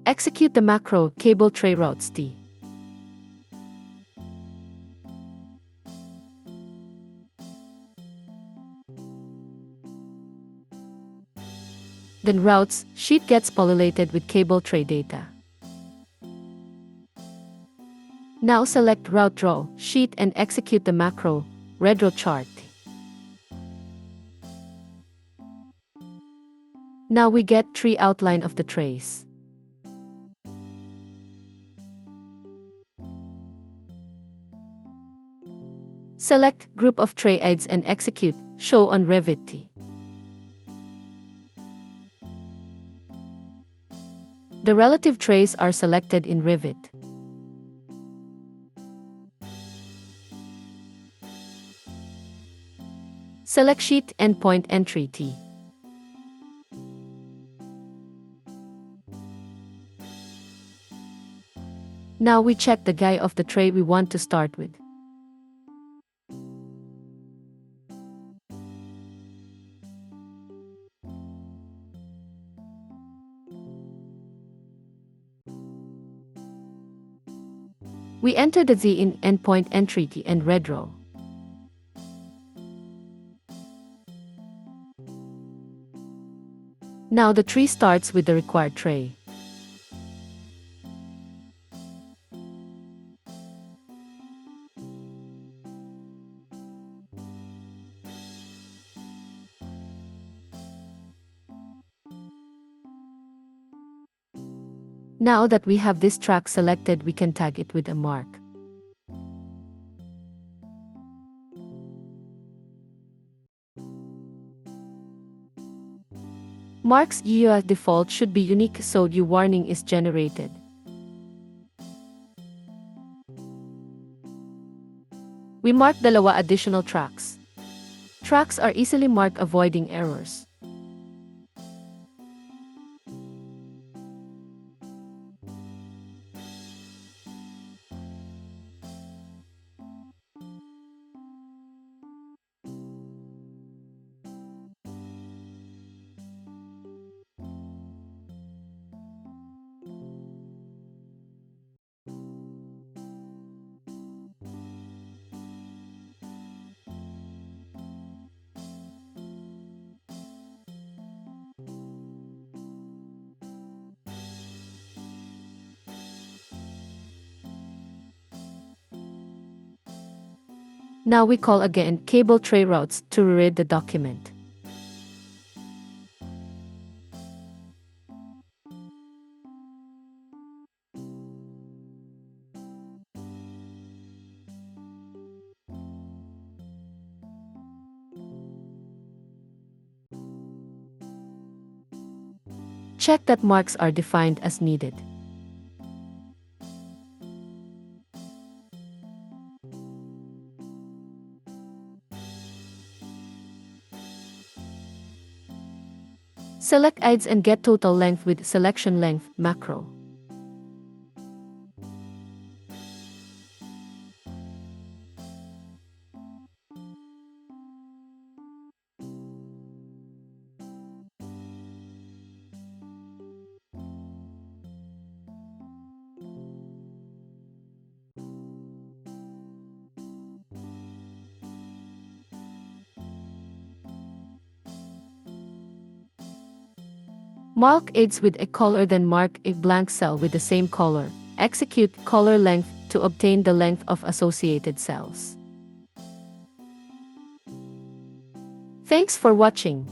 Execute the macro cable tray routes T. Then routes sheet gets populated with cable tray data. Now select route draw sheet and execute the macro red row chart. Now we get tree outline of the trays. Select group of tray aids and execute show on Revit. The relative trays are selected in Revit. Select sheet endpoint entry T. Now we check the guy of the tray we want to start with. We enter the Z in endpoint entry T and red row. Now the tree starts with the required tray. Now that we have this track selected, we can tag it with a mark. Marks UUS default should be unique so your warning is generated. We mark dalawa additional tracks. Tracks are easily marked avoiding errors. Now we call again cable tray routes to reread the document. Check that marks are defined as needed. Select aids and get total length with selection length macro. Mark aids with a color, then mark a blank cell with the same color. Execute color length to obtain the length of associated cells. Thanks for watching.